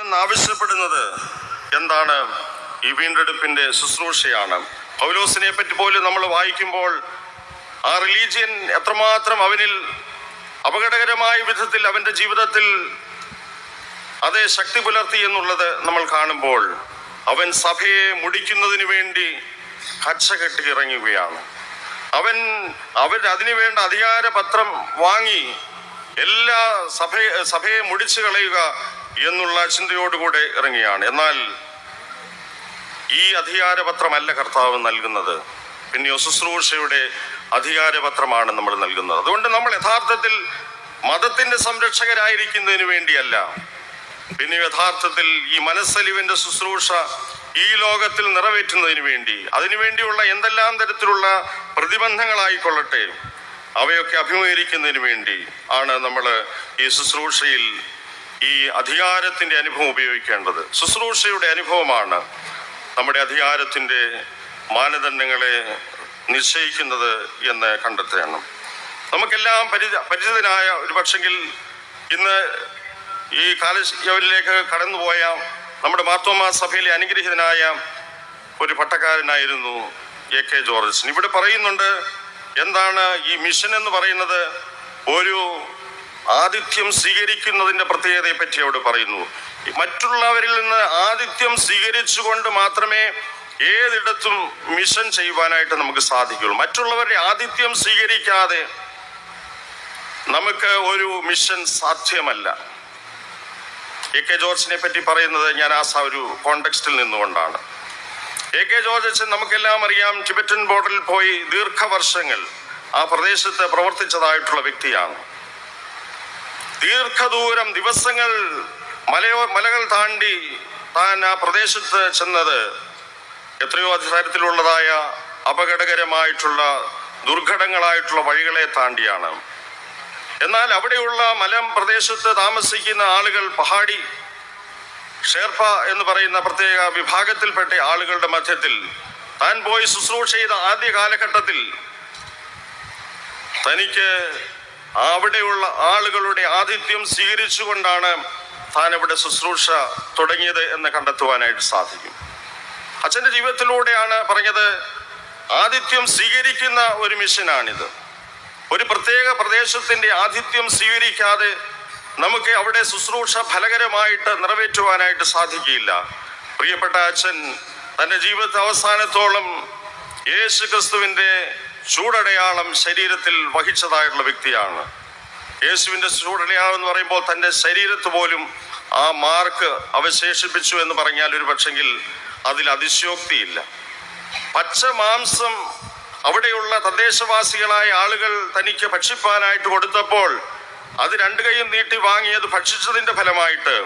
അവിടുന്ന് ആവശ്യപ്പെടുന്നത് എന്താണ്? ഈ വീണ്ടെടുപ്പിന്റെ ശുശ്രൂഷയാണ്. പൗലോസിനെ പറ്റി പോലും നമ്മൾ വായിക്കുമ്പോൾ ആ റിലീജിയൻ എത്രമാത്രം അവനിൽ അപകടകരമായ വിധത്തിൽ അവന്റെ ജീവിതത്തിൽ അതേ ശക്തി പുലർത്തി എന്നുള്ളത് നമ്മൾ കാണുമ്പോൾ അവൻ സഭയെ മുടിക്കുന്നതിന് വേണ്ടി കച്ച കെട്ടി ഇറങ്ങുകയാണ്. അവൻ അതിനുവേണ്ട അധികാരപത്രം വാങ്ങി എല്ലാ സഭയെ മുടിച്ചു കളയുക എന്നുള്ള ചിന്തയോടുകൂടെ ഇറങ്ങിയാണ്. എന്നാൽ ഈ അധികാരപത്രമല്ല കർത്താവ് നൽകുന്നത്, പിന്നെയോ ശുശ്രൂഷയുടെ അധികാരപത്രമാണ് നമ്മൾ നൽകുന്നത്. അതുകൊണ്ട് നമ്മൾ യഥാർത്ഥത്തിൽ മതത്തിന്റെ സംരക്ഷകരായിരിക്കുന്നതിന് വേണ്ടിയല്ല, പിന്നെ യഥാർത്ഥത്തിൽ ഈ മനസ്സലിവിന്റെ ശുശ്രൂഷ ഈ ലോകത്തിൽ നിറവേറ്റുന്നതിന് വേണ്ടി, അതിനുവേണ്ടിയുള്ള എന്തെല്ലാം തരത്തിലുള്ള പ്രതിബന്ധങ്ങളായിക്കൊള്ളട്ടെ അവയൊക്കെ അഭിമുഖീകരിക്കുന്നതിന് വേണ്ടി ആണ് നമ്മൾ ഈ ശുശ്രൂഷയിൽ ഈ അധികാരത്തിന്റെ അനുഭവം ഉപയോഗിക്കേണ്ടത്. ശുശ്രൂഷയുടെ അനുഭവമാണ് നമ്മുടെ അധികാരത്തിന്റെ മാനദണ്ഡങ്ങളെ നിശ്ചയിക്കുന്നത് എന്ന് കണ്ടെത്തണം. നമുക്കെല്ലാം പരിചിതനായ ഒരു പക്ഷെങ്കിൽ ഇന്ന് ഈ കാലയവനിലേക്ക് കടന്നുപോയ നമ്മുടെ മാർത്തോമാ സഭയിലെ അനുഗ്രഹീതനായ ഒരു പട്ടക്കാരനായിരുന്നു AK ജോർജ്. ഇവിടെ പറയുന്നുണ്ട് എന്താണ് ഈ മിഷൻ എന്ന് പറയുന്നത്? ഒരു ആതിഥ്യം സ്വീകരിക്കുന്നതിന്റെ പ്രത്യേകതയെ പറ്റി അവിടെ പറയുന്നു. മറ്റുള്ളവരിൽ നിന്ന് ആതിഥ്യം സ്വീകരിച്ചുകൊണ്ട് മാത്രമേ ഏതിടത്തും മിഷൻ ചെയ്യുവാനായിട്ട് നമുക്ക് സാധിക്കുള്ളൂ. മറ്റുള്ളവരുടെ ആതിഥ്യം സ്വീകരിക്കാതെ നമുക്ക് ഒരു മിഷൻ സാധ്യമല്ല. AK ജോർജിനെ പറ്റി പറയുന്നത് ഞാൻ ആ ഒരു കോണ്ടെക്സ്റ്റിൽ നിന്നുകൊണ്ടാണ്. AK ജോർജ് അച്ഛൻ നമുക്കെല്ലാം അറിയാം, ടിബറ്റൻ ബോർഡറിൽ പോയി ദീർഘവർഷങ്ങൾ ആ പ്രദേശത്ത് പ്രവർത്തിച്ചതായിട്ടുള്ള വ്യക്തിയാണ്. ദീർഘദൂരം ദിവസങ്ങൾ മലകൾ താണ്ടി താൻ ആ പ്രദേശത്ത് ചെന്നത് എത്രയോ തരത്തിലുള്ളതായ അപകടകരമായിട്ടുള്ള ദുർഘടങ്ങളായിട്ടുള്ള വഴികളെ താണ്ടിയാണ്. എന്നാൽ അവിടെയുള്ള പ്രദേശത്ത് താമസിക്കുന്ന ആളുകൾ പഹാടി ഷേർപ്പ എന്ന് പറയുന്ന പ്രത്യേക വിഭാഗത്തിൽപ്പെട്ട ആളുകളുടെ മധ്യത്തിൽ താൻ പോയി ശുശ്രൂഷ ചെയ്ത ആദ്യ കാലഘട്ടത്തിൽ തനിക്ക് അവിടെയുള്ള ആളുകളുടെ ആതിഥ്യം സ്വീകരിച്ചുകൊണ്ടാണ് താൻ ഇവിടെ ശുശ്രൂഷ തുടങ്ങിയത് എന്ന് കണ്ടെത്തുവാനായിട്ട് സാധിക്കും. അച്ഛൻ്റെ ജീവിതത്തിലൂടെയാണ് പറഞ്ഞത്, ആതിഥ്യം സ്വീകരിക്കുന്ന ഒരു മിഷനാണിത്. ഒരു പ്രത്യേക പ്രദേശത്തിന്റെ ആതിഥ്യം സ്വീകരിക്കാതെ നമുക്ക് അവിടെ ശുശ്രൂഷ ഫലകരമായിട്ട് നിറവേറ്റുവാനായിട്ട് സാധിക്കില്ല. പ്രിയപ്പെട്ട അച്ഛൻ തൻ്റെ ജീവിത അവസാനത്തോളം യേശു ക്രിസ്തുവിൻ്റെ ചൂടടയാളം ശരീരത്തിൽ വഹിച്ചതായിട്ടുള്ള വ്യക്തിയാണ്. യേശുവിൻ്റെ ചൂടടയാളം എന്ന് പറയുമ്പോൾ തൻ്റെ ശരീരത്ത് പോലും ആ മാർക്ക് അവശേഷിപ്പിച്ചു എന്ന് പറഞ്ഞാൽ ഒരു പക്ഷെങ്കിൽ അതിൽ അതിശയോക്തിയില്ല. പച്ച മാംസം അവിടെയുള്ള തദ്ദേശവാസികളായ ആളുകൾ തനിക്ക് ഭക്ഷിപ്പാനായിട്ട് കൊടുത്തപ്പോൾ അത് രണ്ടു കൈയും നീട്ടി വാങ്ങിയത് ഭക്ഷിച്ചതിന്റെ ഫലമായിട്ട്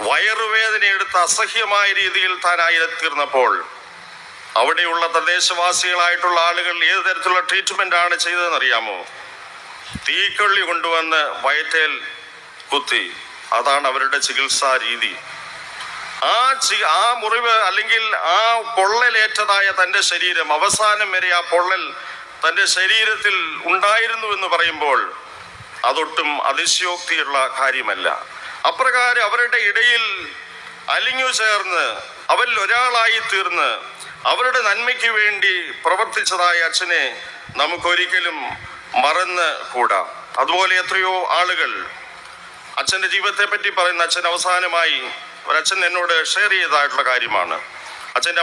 വയറുവേദനയെടുത്ത് അസഹ്യമായ രീതിയിൽ താനായി തീർന്നപ്പോൾ അവിടെയുള്ള തദ്ദേശവാസികളായിട്ടുള്ള ആളുകൾ ഏത് തരത്തിലുള്ള ട്രീറ്റ്മെന്റ് ആണ് ചെയ്തതെന്ന് അറിയാമോ? തീക്കൊള്ളി കൊണ്ടുവന്ന് വയറ്റേൽ കുത്തി. അതാണ് അവരുടെ ചികിത്സാ രീതി. ആ മുറിവ് അല്ലെങ്കിൽ ആ പൊള്ളലേറ്റതായ തൻ്റെ ശരീരം അവസാനം വരെ ആ പൊള്ളൽ തൻ്റെ ശരീരത്തിൽ ഉണ്ടായിരുന്നു എന്ന് പറയുമ്പോൾ അതൊട്ടും അതിശയോക്തിയുള്ള കാര്യമല്ല. അപ്രകാരം അവരുടെ ഇടയിൽ അലിഞ്ഞു ചേർന്ന് അവരിൽ ഒരാളായി തീർന്ന് അവരുടെ നന്മയ്ക്ക് വേണ്ടി പ്രവർത്തിച്ചതായ അച്ഛനെ നമുക്കൊരിക്കലും മറന്ന് കൂടാ. അതുപോലെ എത്രയോ ആളുകൾ അച്ഛൻ്റെ ജീവിതത്തെ പറ്റി പറയുന്ന അച്ഛൻ അവസാനമായി ഒരച്ഛൻ എന്നോട് ഷെയർ ചെയ്തതായിട്ടുള്ള കാര്യമാണ്. അച്ഛൻ്റെ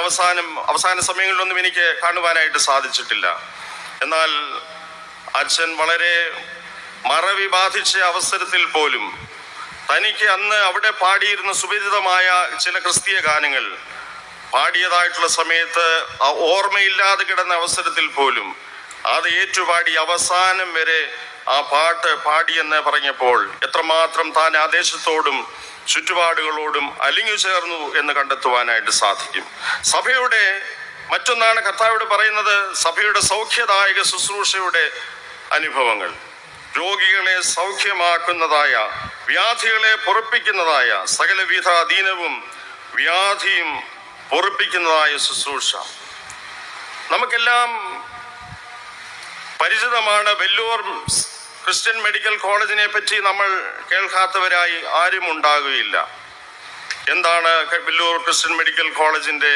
അവസാന സമയങ്ങളിലൊന്നും എനിക്ക് കാണുവാനായിട്ട് സാധിച്ചിട്ടില്ല. എന്നാൽ അച്ഛൻ വളരെ മറവി ബാധിച്ച അവസരത്തിൽ പോലും തനിക്ക് അന്ന് അവിടെ പാടിയിരുന്ന സുപരിചിതമായ ചില ക്രിസ്തീയ ഗാനങ്ങൾ പാടിയതായിട്ടുള്ള സമയത്ത് ആ ഓർമ്മയില്ലാതെ കിടന്ന അവസരത്തിൽ പോലും അത് ഏറ്റുപാടി അവസാനം വരെ ആ പാട്ട് പാടിയെന്ന് പറഞ്ഞപ്പോൾ എത്രമാത്രം താൻ ആ ദേശത്തോടും ചുറ്റുപാടുകളോടും അലിഞ്ഞു ചേർന്നു എന്ന് കണ്ടെത്തുവാനായിട്ട് സാധിക്കും. സഭയുടെ മറ്റൊന്നാണ് കർത്താവോട് പറയുന്നത്, സഭയുടെ സൗഖ്യദായക ശുശ്രൂഷയുടെ അനുഭവങ്ങൾ. രോഗികളെ സൗഖ്യമാക്കുന്നതായ, വ്യാധികളെ പൊറുപ്പിക്കുന്നതായ, സകലവിധ ദീനവും വ്യാധിയും പൊറുപ്പിക്കുന്നതായ ശുശ്രൂഷ. നമുക്കെല്ലാം പരിചിതമാണ്. വെല്ലൂർ ക്രിസ്ത്യൻ മെഡിക്കൽ കോളേജിനെ പറ്റി നമ്മൾ കേൾക്കാത്തവരായി ആരും ഉണ്ടാകുകയില്ല. എന്താണ് വെല്ലൂർ ക്രിസ്ത്യൻ മെഡിക്കൽ കോളേജിന്റെ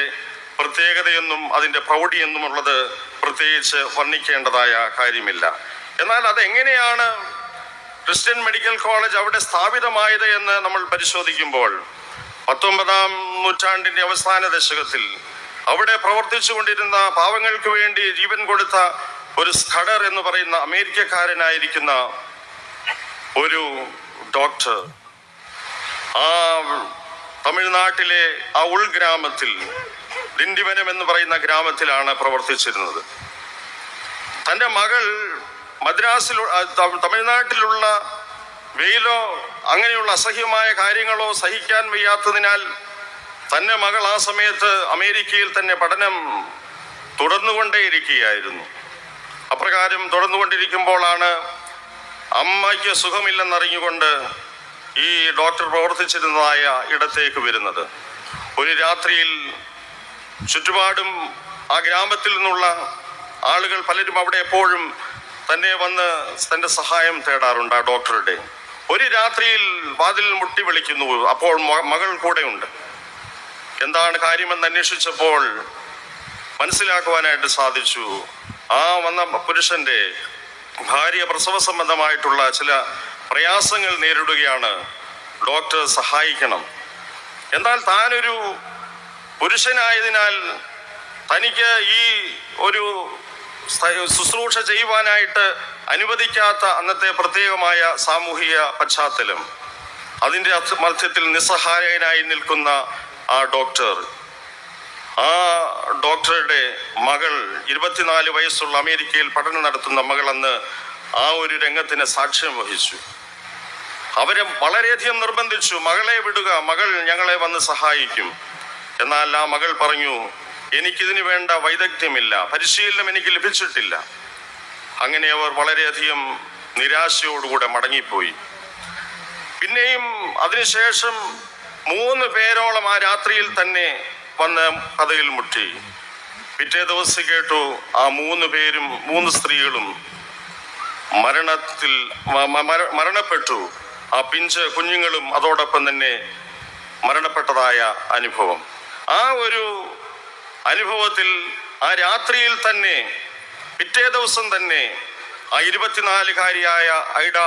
പ്രത്യേകതയെന്നും അതിന്റെ പ്രൗഢിയെന്നുമുള്ളത് പ്രത്യേകിച്ച് വർണ്ണിക്കേണ്ടതായ കാര്യമില്ല. എന്നാൽ അതെങ്ങനെയാണ് ക്രിസ്ത്യൻ മെഡിക്കൽ കോളേജ് അവിടെ സ്ഥാപിതമായത് എന്ന് നമ്മൾ പരിശോധിക്കുമ്പോൾ 19-ാം നൂറ്റാണ്ടിന്റെ അവസാന ദശകത്തിൽ അവിടെ പ്രവർത്തിച്ചു കൊണ്ടിരുന്ന പാവങ്ങൾക്ക് വേണ്ടി ജീവൻ കൊടുത്ത ഒരു സ്കഡർ എന്ന് പറയുന്ന അമേരിക്കക്കാരനായിരിക്കുന്ന ഒരു ഡോക്ടർ ആ തമിഴ്നാട്ടിലെ ആ ഉൾഗ്രാമത്തിൽ ദിണ്ടിവനം എന്ന് പറയുന്ന ഗ്രാമത്തിലാണ് പ്രവർത്തിച്ചിരുന്നത്. തൻ്റെ മകൾ മദ്രാസിൽ തമിഴ്നാട്ടിലുള്ള വെയിലോ അങ്ങനെയുള്ള അസഹ്യമായ കാര്യങ്ങളോ സഹിക്കാൻ വയ്യാത്തതിനാൽ തൻ്റെ മകൾ ആ സമയത്ത് അമേരിക്കയിൽ തന്നെ പഠനം തുടർന്നുകൊണ്ടേയിരിക്കുകയായിരുന്നു. അപ്രകാരം തുടർന്നുകൊണ്ടിരിക്കുമ്പോഴാണ് അമ്മയ്ക്ക് സുഖമില്ലെന്നറിഞ്ഞുകൊണ്ട് ഈ ഡോക്ടർ പ്രവർത്തിച്ചിരുന്നതായ ഇടത്തേക്ക് വരുന്നത്. ഒരു രാത്രിയിൽ ചുറ്റുപാടും ആ ഗ്രാമത്തിൽ നിന്നുള്ള ആളുകൾ പലരും അവിടെ എപ്പോഴും തന്നെ വന്ന് തൻ്റെ സഹായം തേടാറുണ്ട്. ആ ഡോക്ടറുടെ ഒരു രാത്രിയിൽ വാതിൽ മുട്ടി വിളിക്കുന്നു. അപ്പോൾ മകൾ കൂടെയുണ്ട്. എന്താണ് കാര്യമെന്ന് അന്വേഷിച്ചപ്പോൾ മനസ്സിലാക്കുവാനായിട്ട് സാധിച്ചു, ആ വന്ന പുരുഷന്റെ ഭാര്യ പ്രസവ സംബന്ധമായിട്ടുള്ള ചില പ്രയാസങ്ങൾ നേരിടുകയാണ്, ഡോക്ടർ സഹായിക്കണം. എന്നാൽ താനൊരു പുരുഷനായതിനാൽ തനിക്ക് ഈ ഒരു ശുശ്രൂഷ ചെയ്യുവാനായിട്ട് അനുവദിക്കാത്ത അന്നത്തെ പ്രത്യേകമായ സാമൂഹിക പശ്ചാത്തലം, അതിൻ്റെ മധ്യത്തിൽ നിസ്സഹായനായി നിൽക്കുന്ന ആ ഡോക്ടറുടെ മകൾ 24 വയസ്സുള്ള അമേരിക്കയിൽ പഠനം നടത്തുന്ന മകൾ അന്ന് ആ ഒരു രംഗത്തിന് സാക്ഷ്യം വഹിച്ചു. അവരെ വളരെയധികം നിർബന്ധിച്ചു, മകളെ വിടുക, മകൾ ഞങ്ങളെ വന്ന് സഹായിക്കും. എന്നാൽ ആ മകൾ പറഞ്ഞു, എനിക്കിതിന് വേണ്ട വൈദഗ്ധ്യമില്ല, പരിശീലനം എനിക്ക് ലഭിച്ചിട്ടില്ല. അങ്ങനെ അവർ വളരെയധികം നിരാശയോടുകൂടെ മടങ്ങിപ്പോയി. പിന്നെയും അതിനുശേഷം 3 പേരോളം ആ രാത്രിയിൽ തന്നെ വന്ന് കഥയിൽ മുട്ടി. പിറ്റേ ദിവസം കേട്ടു ആ 3 പേരും 3 സ്ത്രീകളും മരണപ്പെട്ടു. ആ പിഞ്ച് കുഞ്ഞുങ്ങളും അതോടൊപ്പം തന്നെ മരണപ്പെട്ടതായ അനുഭവം. ആ ഒരു അനുഭവത്തിൽ ആ രാത്രിയിൽ തന്നെ പിറ്റേ ദിവസം തന്നെ ആ 24-കാരിയായ ഐഡ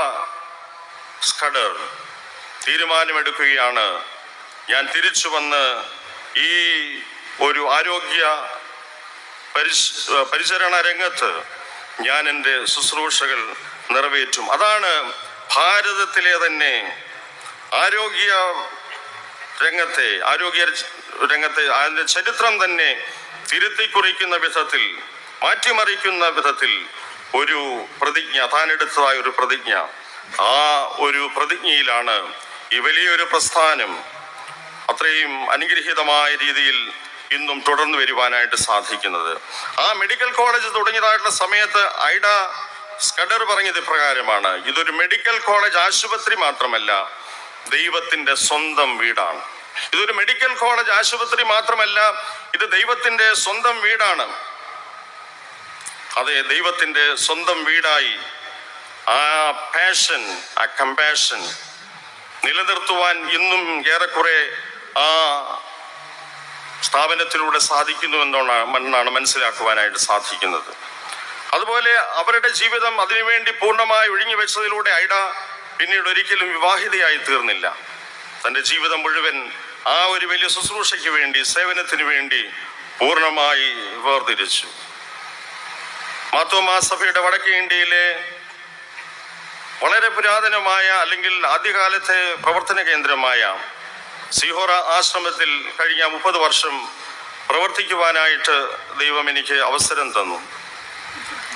സ്കഡർ തീരുമാനമെടുക്കുകയാണ്, ഞാൻ തിരിച്ചു വന്ന് ഈ ഒരു ആരോഗ്യ പരിചരണ രംഗത്ത് ഞാൻ എൻ്റെ ശുശ്രൂഷകൾ നിറവേറ്റും. അതാണ് ഭാരതത്തിലെ തന്നെ ആരോഗ്യ രംഗത്തെ അതിൻ്റെ ചരിത്രം തന്നെ തിരുത്തിക്കുറിക്കുന്ന വിധത്തിൽ, മാറ്റിമറിക്കുന്ന വിധത്തിൽ ഒരു പ്രതിജ്ഞ, താനെടുത്തതായ ഒരു പ്രതിജ്ഞ. ആ ഒരു പ്രതിജ്ഞയിലാണ് ഈ വലിയൊരു പ്രസ്ഥാനം അത്രയും അനുഗ്രഹീതമായ രീതിയിൽ ഇന്നും തുടർന്നു വരുവാനായിട്ട് സാധിക്കുന്നത്. ആ മെഡിക്കൽ കോളേജ് തുടങ്ങിയതായിട്ടുള്ള സമയത്ത് ഐഡ സ്കഡർ പറഞ്ഞത് ഇപ്രകാരമാണ്, ഇതൊരു മെഡിക്കൽ കോളേജ് ആശുപത്രി മാത്രമല്ല, ദൈവത്തിന്റെ സ്വന്തം വീടാണ്. ഇതൊരു മെഡിക്കൽ കോളേജ് ആശുപത്രി മാത്രമല്ല, ഇത് ദൈവത്തിന്റെ സ്വന്തം വീടാണ്. അതെ, ദൈവത്തിന്റെ സ്വന്തം വീടായി ആ പാഷൻ, ആ കമ്പാഷൻ നിലനിർത്തുവാൻ ഇന്നും ഏറെക്കുറെ ആ സ്ഥാപനത്തിലൂടെ സാധിക്കുന്നു എന്നാണ് മനസ്സിലാക്കുവാനായിട്ട് സാധിക്കുന്നത്. അതുപോലെ അവരുടെ ജീവിതം അതിനുവേണ്ടി പൂർണ്ണമായി ഒഴിഞ്ഞു വെച്ചതിലൂടെ ഐഡ പിന്നീട് ഒരിക്കലും വിവാഹിതയായി തീർന്നില്ല. തൻ്റെ ജീവിതം മുഴുവൻ ആ ഒരു വലിയ ശുശ്രൂഷയ്ക്ക് വേണ്ടി, സേവനത്തിന് വേണ്ടി പൂർണ്ണമായി വേർതിരിച്ചു. മാർത്തോമാ സഭയുടെ വടക്കേ ഇന്ത്യയിലെ വളരെ പുരാതനമായ അല്ലെങ്കിൽ ആദ്യകാലത്തെ പ്രവർത്തന കേന്ദ്രമായ സിഹോറ ആശ്രമത്തിൽ കഴിഞ്ഞ 30 വർഷം പ്രവർത്തിക്കുവാനായിട്ട് ദൈവം എനിക്ക് അവസരം തന്നു.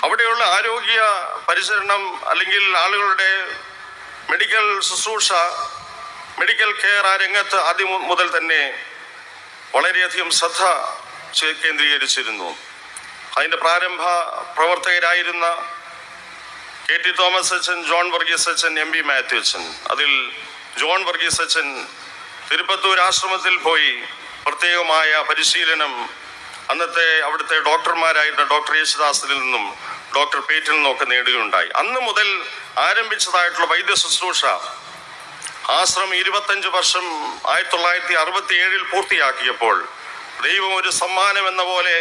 അവിടെയുള്ള ആരോഗ്യ പരിചരണം അല്ലെങ്കിൽ ആളുകളുടെ മെഡിക്കൽ ശുശ്രൂഷ, മെഡിക്കൽ കെയർ ആ രംഗത്ത് ആദ്യം മുതൽ തന്നെ വളരെയധികം ശ്രദ്ധ കേന്ദ്രീകരിച്ചിരുന്നു. അതിൻ്റെ പ്രാരംഭ പ്രവർത്തകരായിരുന്ന കെ ടി തോമസ് അച്ഛൻ, ജോൺ വർഗീസ് അച്ഛൻ, എം ബി മാത്യു അച്ഛൻ, അതിൽ ജോൺ വർഗീസ് അച്ഛൻ തിരുപ്പത്തൂർ ആശ്രമത്തിൽ പോയി പ്രത്യേകമായ പരിശീലനം അന്നത്തെ അവിടുത്തെ ഡോക്ടർമാരായിരുന്ന ഡോക്ടർ യേശുദാസിൽ നിന്നും ഡോക്ടർ പേറ്റിൽ നിന്നും ഒക്കെ നേടുകയുണ്ടായി. അന്ന് മുതൽ ആരംഭിച്ചതായിട്ടുള്ള വൈദ്യ ശുശ്രൂഷ ആശ്രമം 25 വർഷം 1967 പൂർത്തിയാക്കിയപ്പോൾ ദൈവം ഒരു സമ്മാനം എന്ന പോലെ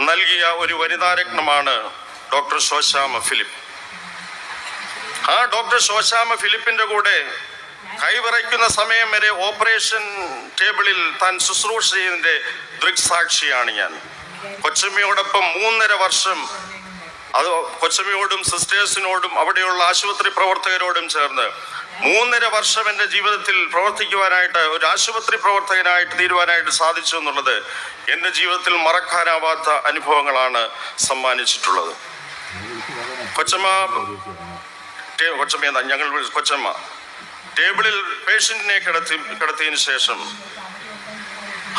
നൽകിയ ഒരു വനിതാരത്നമാണ് ഡോക്ടർ ശോശാമ്മ ഫിലിപ്പ്. ആ ഡോക്ടർ ശോശാമ്മ ഫിലിപ്പിന്റെ കൂടെ കൈവിറയ്ക്കുന്ന സമയം വരെ ഓപ്പറേഷൻ ടേബിളിൽ താൻ ശുശ്രൂഷ ചെയ്തതിന്റെ ദൃക്സാക്ഷിയാണ് ഞാൻ. കൊച്ചമ്മയോടൊപ്പം 3.5 വർഷം അത് കൊച്ചമ്മയോടും സിസ്റ്റേഴ്സിനോടും അവിടെയുള്ള ആശുപത്രി പ്രവർത്തകരോടും ചേർന്ന് 3.5 വർഷം എൻ്റെ ജീവിതത്തിൽ പ്രവർത്തിക്കുവാനായിട്ട്, ഒരു ആശുപത്രി പ്രവർത്തകനായിട്ട് തീരുവാനായിട്ട് സാധിച്ചു എന്നുള്ളത് എൻ്റെ ജീവിതത്തിൽ മറക്കാനാവാത്ത അനുഭവങ്ങളാണ് സമ്മാനിച്ചിട്ടുള്ളത്. കൊച്ചമ്മ ടേബിളിൽ പേഷ്യന്റിനെ കിടത്തിയതിനു ശേഷം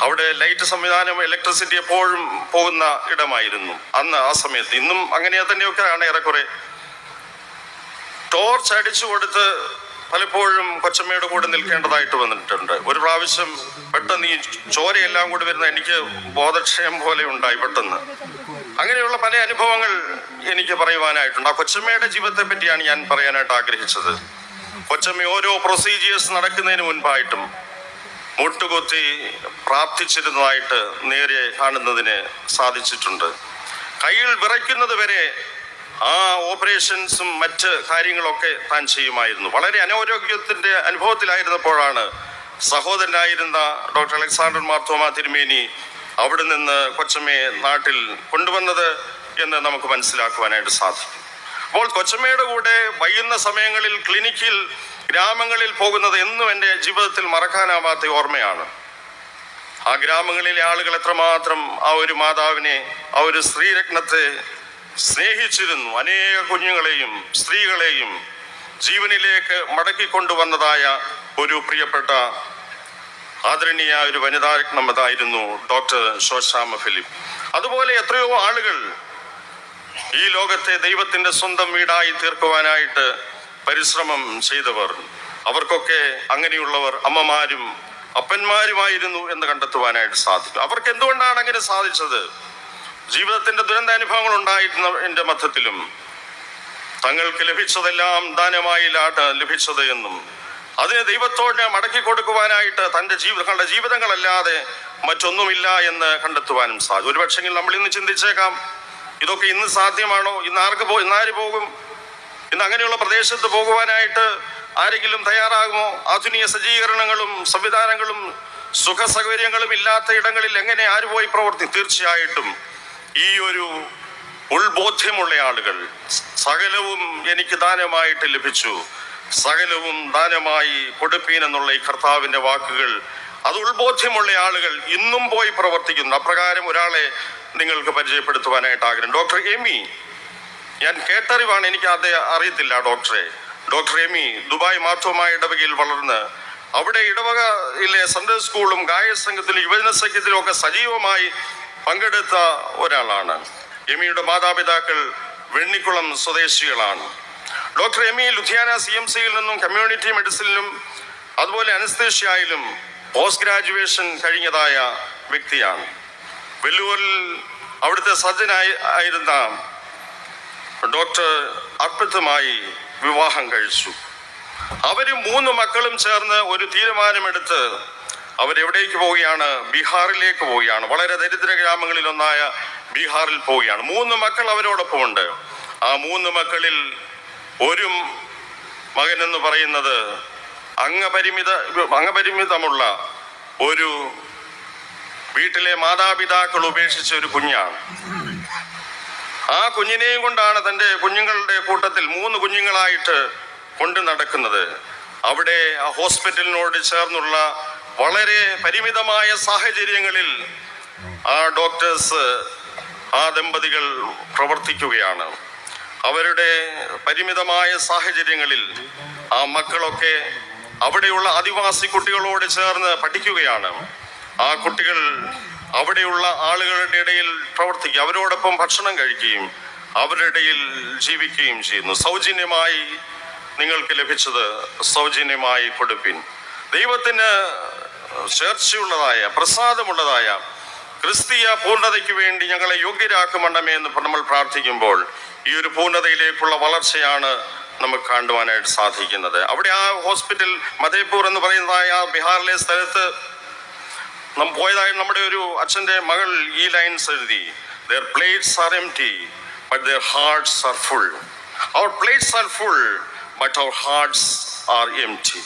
അവിടെ ലൈറ്റ് സംവിധാനം, ഇലക്ട്രിസിറ്റി എപ്പോഴും പോകുന്ന ഇടമായിരുന്നു അന്ന്. ആ സമയത്ത് ഇന്നും അങ്ങനെ തന്നെയൊക്കെയാണ് ഏറെക്കുറെ. ടോർച്ച് അടിച്ചു കൊടുത്ത് പലപ്പോഴും കൊച്ചമ്മയുടെ കൂടെ നിൽക്കേണ്ടതായിട്ട് വന്നിട്ടുണ്ട്. ഒരു പ്രാവശ്യം പെട്ടെന്ന് ഈ ചോരയെല്ലാം കൂടി വരുന്ന എനിക്ക് ബോധക്ഷയം പോലെ ഉണ്ടായി പെട്ടെന്ന്. അങ്ങനെയുള്ള പല അനുഭവങ്ങൾ എനിക്ക് പറയുവാനായിട്ടുണ്ട്. ആ കൊച്ചമ്മയുടെ ജീവിതത്തെ പറ്റിയാണ് ഞാൻ പറയാനായിട്ട് ആഗ്രഹിച്ചത്. കൊച്ചമ്മ ഓരോ പ്രൊസീജിയേഴ്സ് നടക്കുന്നതിന് മുൻപായിട്ടും മുട്ടുകുത്തി പ്രാർത്ഥിച്ചിരുന്നതായിട്ട് നേരെ കാണുന്നതിന് സാധിച്ചിട്ടുണ്ട്. കയ്യിൽ വിറയ്ക്കുന്നത് വരെ ആ ഓപ്പറേഷൻസും മറ്റ് കാര്യങ്ങളൊക്കെ താൻ ചെയ്യുമായിരുന്നു. വളരെ അനാരോഗ്യത്തിന്റെ അനുഭവത്തിലായിരുന്നപ്പോഴാണ് സഹോദരനായിരുന്ന ഡോക്ടർ അലക്സാണ്ടർ മാർത്തോമാ തിരുമേനി അവിടെ നിന്ന് കൊച്ചമ്മയെ നാട്ടിൽ കൊണ്ടുവന്നത് എന്ന് നമുക്ക് മനസ്സിലാക്കുവാനായിട്ട് സാധിക്കും. അപ്പോൾ കൊച്ചമ്മയുടെ കൂടെ വൈകുന്ന സമയങ്ങളിൽ ക്ലിനിക്കിൽ ഗ്രാമങ്ങളിൽ പോകുന്നത് എന്നും എൻ്റെ ജീവിതത്തിൽ മറക്കാനാവാത്ത ഓർമ്മയാണ്. ആ ഗ്രാമങ്ങളിലെ ആളുകൾ എത്രമാത്രം ആ ഒരു മാതാവിനെ, ആ ഒരു സ്ത്രീരത്നത്തെ സ്നേഹിച്ചിരുന്നു. അനേക കുഞ്ഞുങ്ങളെയും സ്ത്രീകളെയും ജീവനിലേക്ക് മടക്കിക്കൊണ്ടുവന്നതായ ഒരു പ്രിയപ്പെട്ട ആദരണീയ ഒരു വനിതാരത്നം അതായിരുന്നു ഡോക്ടർ ശോശാമ്മ ഫിലിപ്പ്. അതുപോലെ എത്രയോ ആളുകൾ ഈ ലോകത്തെ ദൈവത്തിന്റെ സ്വന്തം വീടായി തീർക്കുവാനായിട്ട് പരിശ്രമം ചെയ്തവർ, അവർക്കൊക്കെ അങ്ങനെയുള്ളവർ അമ്മമാരും അപ്പന്മാരുമായിരുന്നു എന്ന് കണ്ടെത്തുവാനായിട്ട് സാധിക്കും. അവർക്ക് എന്തുകൊണ്ടാണ് അങ്ങനെ സാധിച്ചത്? ജീവിതത്തിന്റെ ദുരന്താനുഭവങ്ങൾ ഉണ്ടായിരുന്ന എൻ്റെ മധ്യത്തിലും തങ്ങൾക്ക് ലഭിച്ചതെല്ലാം ദാനമായിലാണ് ലഭിച്ചത് എന്നും അതിനെ ദൈവത്തോട് മടക്കി കൊടുക്കുവാനായിട്ട് തങ്ങളുടെ ജീവിതങ്ങളല്ലാതെ മറ്റൊന്നുമില്ല എന്ന് കണ്ടെത്തുവാനും സാധിക്കും. ഒരുപക്ഷെങ്കിൽ നമ്മൾ ഇന്ന് ചിന്തിച്ചേക്കാം, ഇതൊക്കെ ഇന്ന് സാധ്യമാണോ? ഇന്നാര് പോകും? ഇന്ന് അങ്ങനെയുള്ള പ്രദേശത്ത് പോകുവാനായിട്ട് ആരെങ്കിലും തയ്യാറാകുമോ? ആധുനിക സജ്ജീകരണങ്ങളും സംവിധാനങ്ങളും സുഖ സൗകര്യങ്ങളും ഇല്ലാത്ത ഇടങ്ങളിൽ എങ്ങനെ ആര് പോയി പ്രവർത്തിക്കും? തീർച്ചയായിട്ടും ഈ ഒരു ഉൾബോധ്യമുള്ള ആളുകൾ, സകലവും എനിക്ക് ദാനമായിട്ട് ലഭിച്ചു, സകലവും ദാനമായി കൊടുപ്പീൻ എന്നുള്ള ഈ കർത്താവിന്റെ വാക്കുകൾ, അത് ഉൾബോധ്യമുള്ള ആളുകൾ ഇന്നും പോയി പ്രവർത്തിക്കുന്നു. അപ്രകാരം ഒരാളെ നിങ്ങൾക്ക് പരിചയപ്പെടുത്തുവാനായിട്ട് ആഗ്രഹം. ഡോക്ടർ എമി, ഞാൻ കേട്ടറിവാണ്, എനിക്ക് അദ്ദേഹം അറിയത്തില്ല ഡോക്ടർ എമി ദുബായ് മാർത്തോമാ ഇടവകയിൽ വളർന്ന് അവിടെ ഇടവകയിലെ സൺഡേ സ്കൂളും ഗായക സംഘത്തിലും യുവജന സംഘത്തിലും ഒക്കെ സജീവമായി പങ്കെടുത്ത ഒരാളാണ്. എമിയുടെ മാതാപിതാക്കൾ വെണ്ണിക്കുളം സ്വദേശികളാണ്. ഡോക്ടർ എമി ലുധിയാന CMCയിൽ നിന്നും കമ്മ്യൂണിറ്റി മെഡിസിനിലും അതുപോലെ അനസ്തേഷ്യയിലും പോസ്റ്റ് ഗ്രാജുവേഷൻ കഴിഞ്ഞതായ വ്യക്തിയാണ്. വെല്ലൂരിൽ അവിടുത്തെ സർജനായിരുന്ന ഡോക്ടർ അർപ്പിത്തുമായി വിവാഹം കഴിച്ചു. അവര് 3 മക്കളും ചേർന്ന് ഒരു തീരുമാനമെടുത്ത് അവരെവിടേക്ക് പോവുകയാണ്? ബീഹാറിലേക്ക് പോവുകയാണ്. വളരെ ദരിദ്ര ഗ്രാമങ്ങളിൽ ഒന്നായ ബീഹാറിൽ പോവുകയാണ്. 3 മക്കൾ അവരോടൊപ്പമുണ്ട്. ആ 3 മക്കളിൽ ഒരു മകൻ എന്ന് പറയുന്നത് അംഗപരിമിതമുള്ള ഒരു വീട്ടിലെ മാതാപിതാക്കൾ ഉപേക്ഷിച്ച ഒരു കുഞ്ഞാണ്. ആ കുഞ്ഞിനെയും കൊണ്ടാണ് തൻ്റെ കുഞ്ഞുങ്ങളുടെ കൂട്ടത്തിൽ 3 കുഞ്ഞുങ്ങളായിട്ട് കൊണ്ടു നടക്കുന്നത്. അവിടെ ആ ഹോസ്പിറ്റലിനോട് ചേർന്നുള്ള വളരെ പരിമിതമായ സാഹചര്യങ്ങളിൽ ആ ഡോക്ടേഴ്സ്, ആ ദമ്പതികൾ പ്രവർത്തിക്കുകയാണ്. അവരുടെ പരിമിതമായ സാഹചര്യങ്ങളിൽ ആ മക്കളൊക്കെ അവിടെയുള്ള ആദിവാസി കുട്ടികളോട് ചേർന്ന് പഠിക്കുകയാണ്. ആ കുട്ടികൾ അവിടെയുള്ള ആളുകളുടെ ഇടയിൽ പ്രവർത്തിക്കുക, അവരോടൊപ്പം ഭക്ഷണം കഴിക്കുകയും അവരുടെ ഇടയിൽ ജീവിക്കുകയും ചെയ്യുന്നു. സൗജന്യമായി നിങ്ങൾക്ക് ലഭിച്ചത് സൗജന്യമായി കൊടുപ്പിൻ. ദൈവത്തിന് ചേർച്ചയുള്ളതായ, പ്രസാദമുള്ളതായ ക്രിസ്തീയ പൂർണ്ണതയ്ക്ക് വേണ്ടി ഞങ്ങളെ യോഗ്യരാക്കുമണ്ടമേ എന്ന് നമ്മൾ പ്രാർത്ഥിക്കുമ്പോൾ ഈ ഒരു പൂർണ്ണതയിലേക്കുള്ള വളർച്ചയാണ് നമുക്ക് കാണുവാനായിട്ട് സാധിക്കുന്നത്. അവിടെ ആ ഹോസ്പിറ്റൽ മധേപൂർ എന്ന് പറയുന്നതായ ആ ബീഹാറിലെ സ്ഥലത്ത് നാം പോയതായി നമ്മുടെ ഒരു അച്ഛൻ്റെ മകൾ ഈ ലൈൻസ് എഴുതി: Their plates are empty, but their hearts are full. Our plates are full, but our hearts are empty.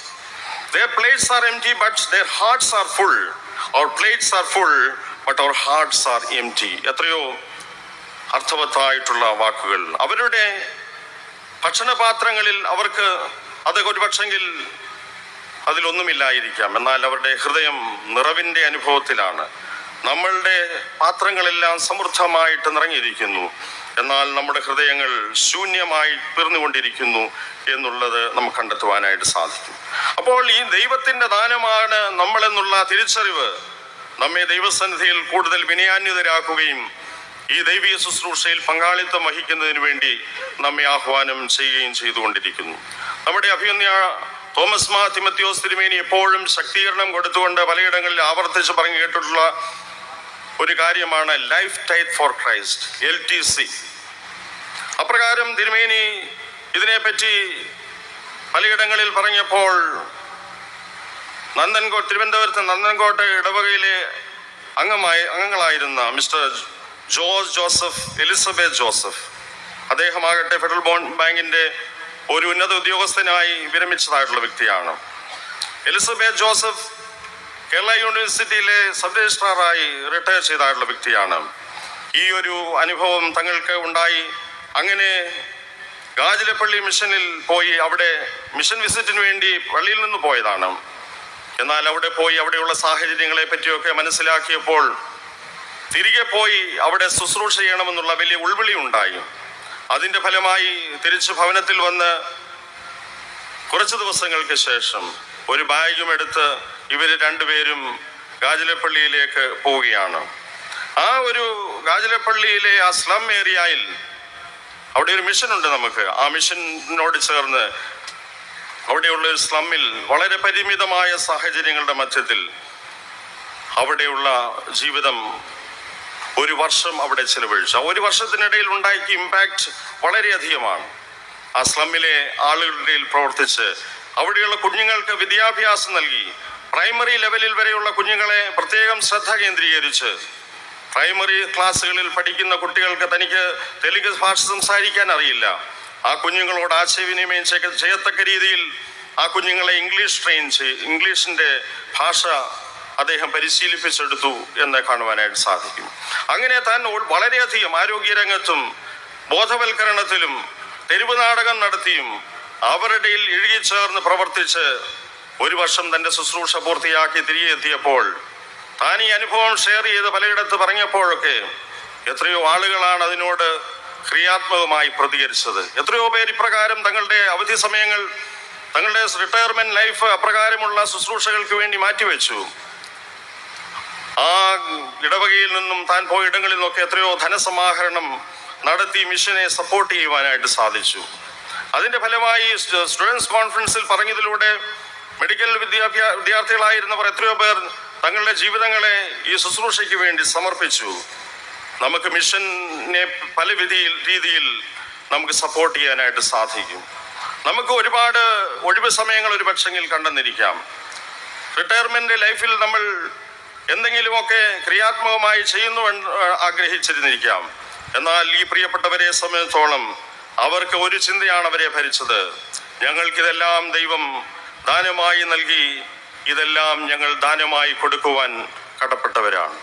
Their plates are empty, but their hearts are full. Our plates are full, but our hearts are empty. എത്രയോ അർത്ഥവത്തായിട്ടുള്ള വാക്കുകൾ. അവരുടെ ഭക്ഷണപാത്രങ്ങളിൽ അവർക്ക് അത് ഒരുപക്ഷെങ്കിൽ അതിലൊന്നുമില്ലായിരിക്കാം, എന്നാൽ അവരുടെ ഹൃദയം നിറവിൻ്റെ അനുഭവത്തിലാണ്. നമ്മളുടെ പാത്രങ്ങളെല്ലാം സമൃദ്ധമായിട്ട് നിറഞ്ഞിരിക്കുന്നു, എന്നാൽ നമ്മുടെ ഹൃദയങ്ങൾ ശൂന്യമായി തീർന്നുകൊണ്ടിരിക്കുന്നു എന്നുള്ളത് നമുക്ക് കണ്ടെത്തുവാനായിട്ട് സാധിക്കും. അപ്പോൾ ഈ ദൈവത്തിൻ്റെ ദാനമാണ് നമ്മളെന്നുള്ള തിരിച്ചറിവ് നമ്മെ ദൈവസന്നിധിയിൽ കൂടുതൽ വിനയാന്വിതരാക്കുകയും ഈ ദൈവീയ ശുശ്രൂഷയിൽ പങ്കാളിത്തം വഹിക്കുന്നതിന് വേണ്ടി നമ്മെ ആഹ്വാനം ചെയ്യുകയും ചെയ്തുകൊണ്ടിരിക്കുന്നു. നമ്മുടെ അഭിമന്യ തോമസ് മാർ തിമോത്തിയോസ് തിരുമേനി എപ്പോഴും ശക്തീകരണം കൊടുത്തുകൊണ്ട് പലയിടങ്ങളിൽ ആവർത്തിച്ച് പറഞ്ഞു കേട്ടിട്ടുള്ള ഒരു കാര്യമാണ് life tithe for Christ, LTC. അപ്രകാരം തിരുമേനി ഇതിനെപ്പറ്റി പലയിടങ്ങളിൽ പറഞ്ഞപ്പോൾ തിരുവനന്തപുരത്ത് നന്ദൻകോട്ട ഇടവകയിലെ അംഗങ്ങളായിരുന്ന mister George Joseph, Elizabeth Joseph, അദ്ദേഹമാകട്ടെ ഫെഡറൽ ബാങ്കിന്റെ ഒരു ഉന്നത ഉദ്യോഗസ്ഥനായി വിരമിച്ചതായിട്ടുള്ള വ്യക്തിയാണ്. എലിസബeth ജോസഫ് കേരള യൂണിവേഴ്സിറ്റിയിലെ സബ് രജിസ്ട്രാറായി റിട്ടയർ ചെയ്തായിട്ടുള്ള വ്യക്തിയാണ്. ഈ ഒരു അനുഭവം തങ്ങൾക്ക് ഉണ്ടായി. അങ്ങനെ ഗാജിലപ്പള്ളി മിഷനിൽ പോയി, അവിടെ മിഷൻ വിസിറ്റിന് വേണ്ടി പള്ളിയിൽ നിന്ന് പോയതാണ്. എന്നാൽ അവിടെ പോയി അവിടെയുള്ള സാഹചര്യങ്ങളെ പറ്റിയൊക്കെ മനസ്സിലാക്കിയപ്പോൾ തിരികെ പോയി അവിടെ ശുശ്രൂഷ ചെയ്യണമെന്നുള്ള വലിയ ഉൾവിളി ഉണ്ടായി. അതിൻ്റെ ഫലമായി തിരിച്ച് ഭവനത്തിൽ വന്ന് കുറച്ച് ദിവസങ്ങൾക്ക് ശേഷം ഒരു ബാഗും എടുത്ത് ഇവർ രണ്ടുപേരും ഗാജിലപ്പള്ളിയിലേക്ക് പോവുകയാണ്. ആ ഒരു ഗാജിലപ്പള്ളിയിലെ ആ സ്ലം ഏരിയയിൽ അവിടെ ഒരു മിഷനുണ്ട് നമുക്ക്. ആ മിഷനോട് ചേർന്ന് അവിടെയുള്ള ഒരു സ്ലമ്മിൽ വളരെ പരിമിതമായ സാഹചര്യങ്ങളുടെ മധ്യത്തിൽ അവിടെയുള്ള ജീവിതം ഒരു വർഷം അവിടെ ചെലവഴിച്ചു. ആ ഒരു വർഷത്തിനിടയിൽ ഉണ്ടാക്കിയ ഇമ്പാക്റ്റ് വളരെയധികമാണ്. ആ സ്ലമ്മിലെ ആളുകളുടെ പ്രവർത്തിച്ച് അവിടെയുള്ള കുഞ്ഞുങ്ങൾക്ക് വിദ്യാഭ്യാസം നൽകി. പ്രൈമറി ലെവലിൽ വരെയുള്ള കുഞ്ഞുങ്ങളെ പ്രത്യേകം ശ്രദ്ധ കേന്ദ്രീകരിച്ച് പ്രൈമറി ക്ലാസ്സുകളിൽ പഠിക്കുന്ന കുട്ടികൾക്ക് തനിക്ക് തെലുങ്ക് ഭാഷ സംസാരിക്കാൻ അറിയില്ല. ആ കുഞ്ഞുങ്ങളോട് ആശയവിനിമയം ചെയ്യത്തക്ക രീതിയിൽ ആ കുഞ്ഞുങ്ങളെ ഇംഗ്ലീഷിൻ്റെ ഭാഷ അദ്ദേഹം പരിശീലിപ്പിച്ചെടുത്തു എന്ന് കാണുവാനായിട്ട് സാധിക്കും. അങ്ങനെ താൻ വളരെയധികം ആരോഗ്യരംഗത്തും ബോധവൽക്കരണത്തിലും തെരുവ് നാടകം നടത്തിയും അവരുടെ ഇഴുകിച്ചേർന്ന് പ്രവർത്തിച്ച് ഒരു വർഷം തൻ്റെ ശുശ്രൂഷ പൂർത്തിയാക്കി തിരികെ എത്തിയപ്പോൾ താൻ ഈ അനുഭവം ഷെയർ ചെയ്ത് പലയിടത്ത് പറഞ്ഞപ്പോഴൊക്കെ എത്രയോ ആളുകളാണ് അതിനോട് ക്രിയാത്മകമായി പ്രതികരിച്ചത്. എത്രയോ പേർ ഇപ്രകാരം തങ്ങളുടെ അവധി സമയങ്ങൾ, തങ്ങളുടെ റിട്ടയർമെന്റ് ലൈഫ് അപ്രകാരമുള്ള ശുശ്രൂഷകൾക്ക് വേണ്ടി മാറ്റിവെച്ചു. ആ ഇടവകയിൽ നിന്നും താൻ പോയ ഇടങ്ങളിൽ നിന്നൊക്കെ എത്രയോ ധനസമാഹരണം നടത്തി മിഷനെ സപ്പോർട്ട് ചെയ്യുവാനായിട്ട് സാധിച്ചു. അതിൻ്റെ ഫലമായി സ്റ്റുഡൻസ് കോൺഫറൻസിൽ പറഞ്ഞതിലൂടെ മെഡിക്കൽ വിദ്യാർത്ഥികളായിരുന്നവർ എത്രയോ പേർ തങ്ങളുടെ ജീവിതങ്ങളെ ഈ ശുശ്രൂഷയ്ക്ക് വേണ്ടി സമർപ്പിച്ചു. നമുക്ക് മിഷനെ പല രീതിയിൽ നമുക്ക് സപ്പോർട്ട് ചെയ്യാനായിട്ട് സാധിക്കും. നമുക്ക് ഒരുപാട് ഒഴിവ് സമയങ്ങൾ ഒരു പക്ഷെങ്കിൽ കണ്ടെന്നിരിക്കാം. റിട്ടയർമെന്റ് ലൈഫിൽ നമ്മൾ എന്തെങ്കിലുമൊക്കെ ക്രിയാത്മകമായി ചെയ്യുന്നു ആഗ്രഹിച്ചിരുന്നിരിക്കാം. എന്നാൽ ഈ പ്രിയപ്പെട്ടവരെ സംബന്ധിച്ചോളം അവർക്ക് ഒരു ചിന്തയാണ് അവരെ ഭരിച്ചത്: ഞങ്ങൾക്കിതെല്ലാം ദൈവം ദാനമായി നൽകി, ഇതെല്ലാം ഞങ്ങൾ ദാനമായി കൊടുക്കുവാൻ കടപ്പെട്ടവരാണ്.